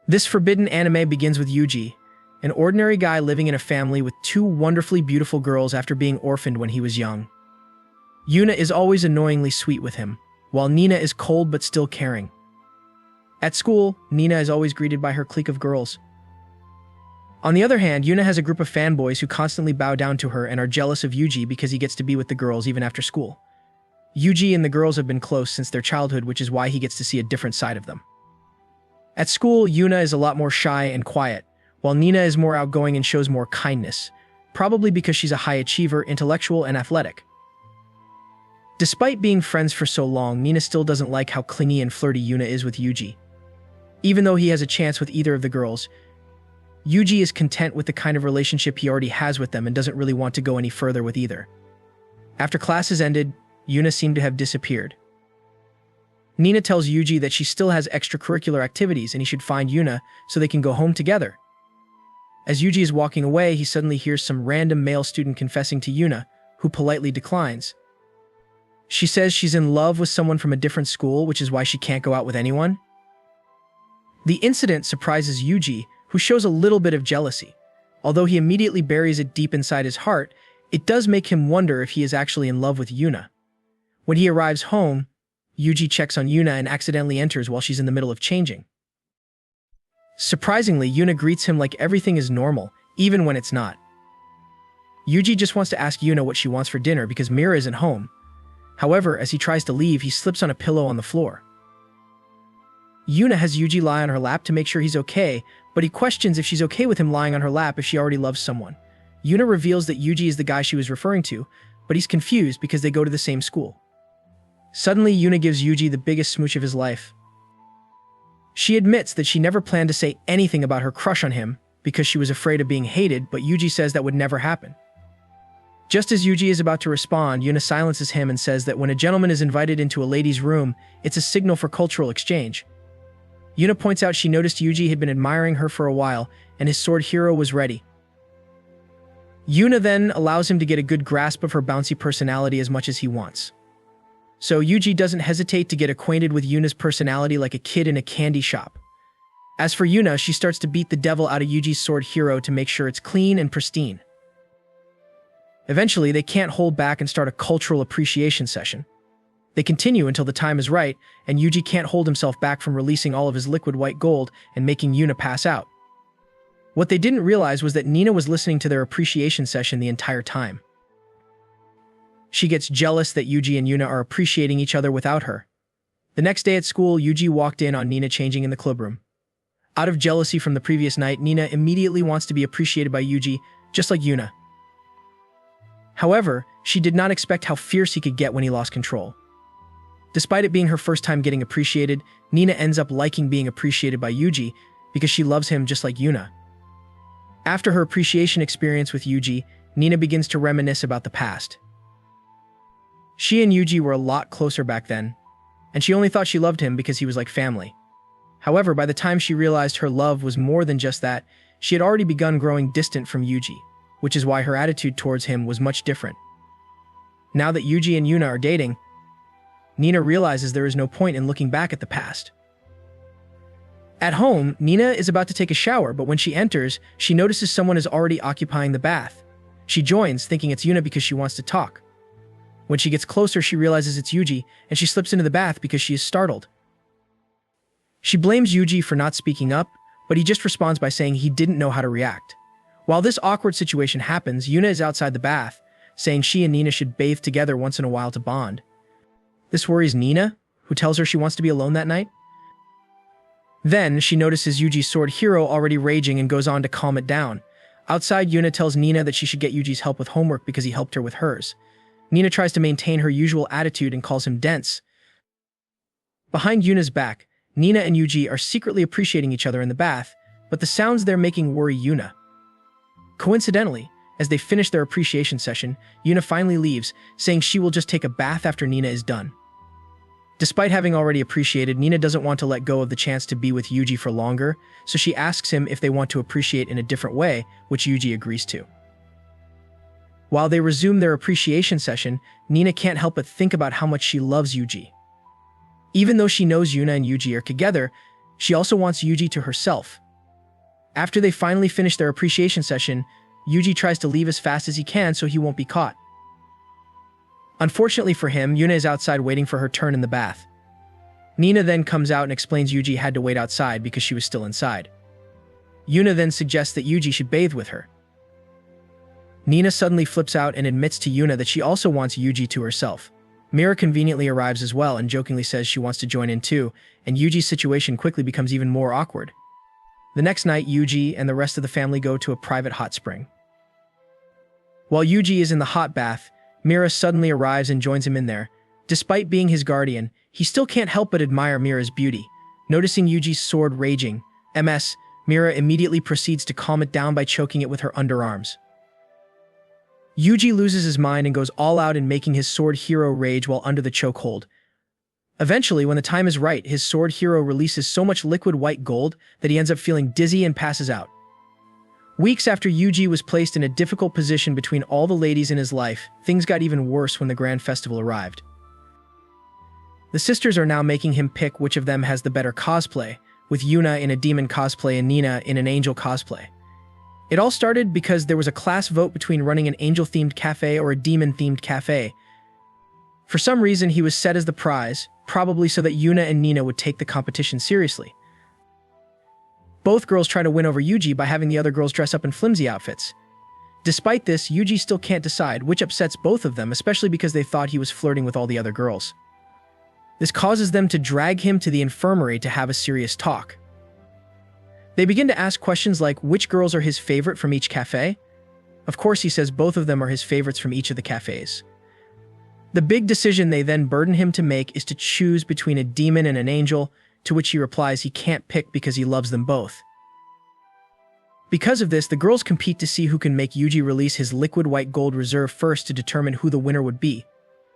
This forbidden anime begins with Yuji, an ordinary guy living in a family with two wonderfully beautiful girls after being orphaned when he was young. Yuna is always annoyingly sweet with him, while Nina is cold but still caring. At school, Nina is always greeted by her clique of girls. On the other hand, Yuna has a group of fanboys who constantly bow down to her and are jealous of Yuji because he gets to be with the girls even after school. Yuji and the girls have been close since their childhood, which is why he gets to see a different side of them. At school, Yuna is a lot more shy and quiet, while Nina is more outgoing and shows more kindness, probably because she's a high achiever, intellectual, and athletic. Despite being friends for so long, Nina still doesn't like how clingy and flirty Yuna is with Yuji. Even though he has a chance with either of the girls, Yuji is content with the kind of relationship he already has with them and doesn't really want to go any further with either. After classes ended, Yuna seemed to have disappeared. Nina tells Yuji that she still has extracurricular activities and he should find Yuna so they can go home together. As Yuji is walking away, he suddenly hears some random male student confessing to Yuna, who politely declines. She says she's in love with someone from a different school, which is why she can't go out with anyone. The incident surprises Yuji, who shows a little bit of jealousy. Although he immediately buries it deep inside his heart, it does make him wonder if he is actually in love with Yuna. When he arrives home, Yuji checks on Yuna and accidentally enters while she's in the middle of changing. Surprisingly, Yuna greets him like everything is normal, even when it's not. Yuji just wants to ask Yuna what she wants for dinner because Mira isn't home. However, as he tries to leave, he slips on a pillow on the floor. Yuna has Yuji lie on her lap to make sure he's okay, but he questions if she's okay with him lying on her lap if she already loves someone. Yuna reveals that Yuji is the guy she was referring to, but he's confused because they go to the same school. Suddenly, Yuna gives Yuji the biggest smooch of his life. She admits that she never planned to say anything about her crush on him because she was afraid of being hated, but Yuji says that would never happen. Just as Yuji is about to respond, Yuna silences him and says that when a gentleman is invited into a lady's room, it's a signal for cultural exchange. Yuna points out she noticed Yuji had been admiring her for a while, and his sword hero was ready. Yuna then allows him to get a good grasp of her bouncy personality as much as he wants. So Yuji doesn't hesitate to get acquainted with Yuna's personality like a kid in a candy shop. As for Yuna, she starts to beat the devil out of Yuji's sword hero to make sure it's clean and pristine. Eventually, they can't hold back and start a cultural appreciation session. They continue until the time is right, and Yuji can't hold himself back from releasing all of his liquid white gold and making Yuna pass out. What they didn't realize was that Nina was listening to their appreciation session the entire time. She gets jealous that Yuji and Yuna are appreciating each other without her. The next day at school, Yuji walked in on Nina changing in the clubroom. Out of jealousy from the previous night, Nina immediately wants to be appreciated by Yuji, just like Yuna. However, she did not expect how fierce he could get when he lost control. Despite it being her first time getting appreciated, Nina ends up liking being appreciated by Yuji because she loves him just like Yuna. After her appreciation experience with Yuji, Nina begins to reminisce about the past. She and Yuji were a lot closer back then, and she only thought she loved him because he was like family. However, by the time she realized her love was more than just that, she had already begun growing distant from Yuji, which is why her attitude towards him was much different. Now that Yuji and Yuna are dating, Nina realizes there is no point in looking back at the past. At home, Nina is about to take a shower, but when she enters, she notices someone is already occupying the bath. She joins, thinking it's Yuna because she wants to talk. When she gets closer, she realizes it's Yuji, and she slips into the bath because she is startled. She blames Yuji for not speaking up, but he just responds by saying he didn't know how to react. While this awkward situation happens, Yuna is outside the bath, saying she and Nina should bathe together once in a while to bond. This worries Nina, who tells her she wants to be alone that night. Then, she notices Yuji's sword hero already raging and goes on to calm it down. Outside, Yuna tells Nina that she should get Yuji's help with homework because he helped her with hers. Nina tries to maintain her usual attitude and calls him dense. Behind Yuna's back, Nina and Yuji are secretly appreciating each other in the bath, but the sounds they're making worry Yuna. Coincidentally, as they finish their appreciation session, Yuna finally leaves, saying she will just take a bath after Nina is done. Despite having already appreciated, Nina doesn't want to let go of the chance to be with Yuji for longer, so she asks him if they want to appreciate in a different way, which Yuji agrees to. While they resume their appreciation session, Nina can't help but think about how much she loves Yuji. Even though she knows Yuna and Yuji are together, She also wants Yuji to herself. After they finally finish their appreciation session, Yuji tries to leave as fast as he can so he won't be caught. Unfortunately for him, Yuna is outside waiting for her turn in the bath. Nina then comes out and explains Yuji had to wait outside because she was still inside. Yuna then suggests that Yuji should bathe with her. Nina suddenly flips out and admits to Yuna that she also wants Yuji to herself. Mira conveniently arrives as well and jokingly says she wants to join in too, and Yuji's situation quickly becomes even more awkward. The next night, Yuji and the rest of the family go to a private hot spring. While Yuji is in the hot bath, Mira suddenly arrives and joins him in there. Despite being his guardian, he still can't help but admire Mira's beauty. Noticing Yuji's sword raging, Mira immediately proceeds to calm it down by choking it with her underarms. Yuji loses his mind and goes all out in making his sword hero rage while under the chokehold. Eventually, when the time is right, his sword hero releases so much liquid white gold that he ends up feeling dizzy and passes out. Weeks after Yuji was placed in a difficult position between all the ladies in his life, things got even worse when the grand festival arrived. The sisters are now making him pick which of them has the better cosplay, with Yuna in a demon cosplay and Nina in an angel cosplay. It all started because there was a class vote between running an angel-themed cafe or a demon-themed cafe. For some reason, he was set as the prize, probably so that Yuna and Nina would take the competition seriously. Both girls try to win over Yuji by having the other girls dress up in flimsy outfits. Despite this, Yuji still can't decide, which upsets both of them, especially because they thought he was flirting with all the other girls. This causes them to drag him to the infirmary to have a serious talk. They begin to ask questions like which girls are his favorite from each cafe. Of course, he says both of them are his favorites from each of the cafes. The big decision they then burden him to make is to choose between a demon and an angel, to which he replies he can't pick because he loves them both. Because of this, the girls compete to see who can make Yuji release his liquid white gold reserve first to determine who the winner would be.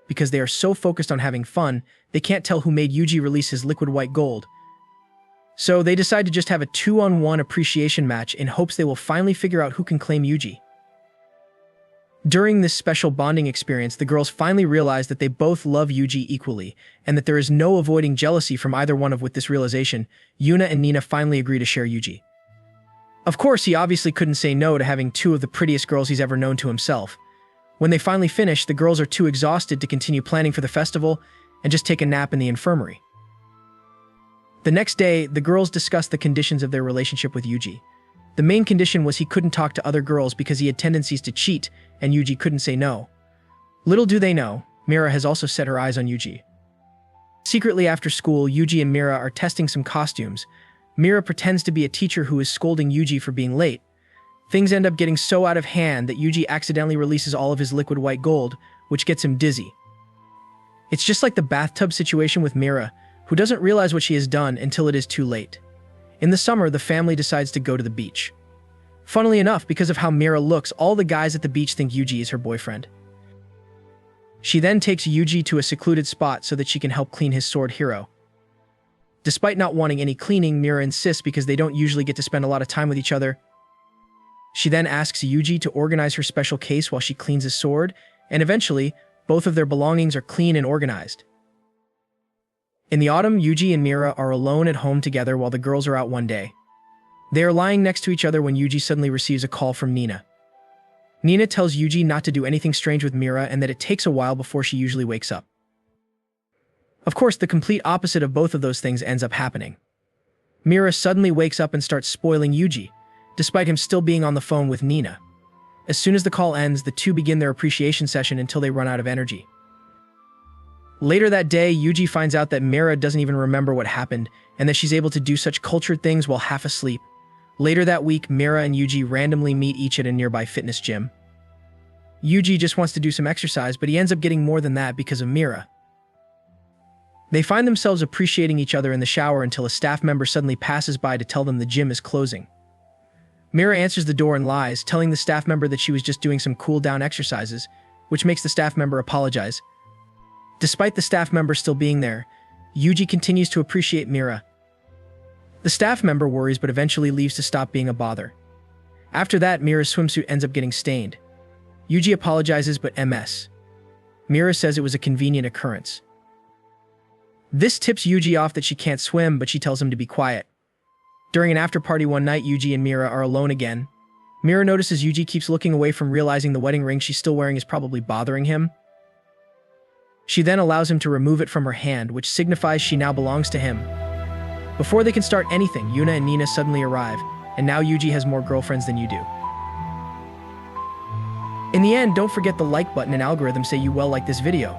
Because they are so focused on having fun, they can't tell who made Yuji release his liquid white gold. So they decide to just have a 2-on-1 appreciation match in hopes they will finally figure out who can claim Yuji. During this special bonding experience, the girls finally realize that they both love Yuji equally, and that there is no avoiding jealousy from either one of. With this realization, Yuna and Nina finally agree to share Yuji. Of course, he obviously couldn't say no to having two of the prettiest girls he's ever known to himself. When they finally finish, the girls are too exhausted to continue planning for the festival and just take a nap in the infirmary. The next day, the girls discuss the conditions of their relationship with Yuji. The main condition was he couldn't talk to other girls because he had tendencies to cheat, and Yuji couldn't say no. Little do they know, Mira has also set her eyes on Yuji. Secretly after school, Yuji and Mira are testing some costumes. Mira pretends to be a teacher who is scolding Yuji for being late. Things end up getting so out of hand that Yuji accidentally releases all of his liquid white gold, which gets him dizzy. It's just like the bathtub situation with Mira, who doesn't realize what she has done until it is too late. In the summer, the family decides to go to the beach. Funnily enough, because of how Mira looks, all the guys at the beach think Yuji is her boyfriend. She then takes Yuji to a secluded spot so that she can help clean his sword hero. Despite not wanting any cleaning, Mira insists because they don't usually get to spend a lot of time with each other. She then asks Yuji to organize her special case while she cleans his sword, and eventually, both of their belongings are clean and organized. In the autumn, Yuji and Mira are alone at home together while the girls are out one day. They are lying next to each other when Yuji suddenly receives a call from Nina. Nina tells Yuji not to do anything strange with Mira and that it takes a while before she usually wakes up. Of course, the complete opposite of both of those things ends up happening. Mira suddenly wakes up and starts spoiling Yuji, despite him still being on the phone with Nina. As soon as the call ends, the two begin their appreciation session until they run out of energy. Later that day, Yuji finds out that Mira doesn't even remember what happened, and that she's able to do such cultured things while half asleep. Later that week, Mira and Yuji randomly meet each at a nearby fitness gym. Yuji just wants to do some exercise, but he ends up getting more than that because of Mira. They find themselves appreciating each other in the shower until a staff member suddenly passes by to tell them the gym is closing. Mira answers the door and lies, telling the staff member that she was just doing some cool-down exercises, which makes the staff member apologize. Despite the staff member still being there, Yuji continues to appreciate Mira. The staff member worries but eventually leaves to stop being a bother. After that, Mira's swimsuit ends up getting stained. Yuji apologizes but MS. Mira says it was a convenient occurrence. This tips Yuji off that she can't swim, but she tells him to be quiet. During an after-party one night, Yuji and Mira are alone again. Mira notices Yuji keeps looking away from realizing the wedding ring she's still wearing is probably bothering him. She then allows him to remove it from her hand, which signifies she now belongs to him. Before they can start anything, Yuna and Nina suddenly arrive, and now Yuji has more girlfriends than you do. In the end, don't forget the like button and algorithm say you well like this video.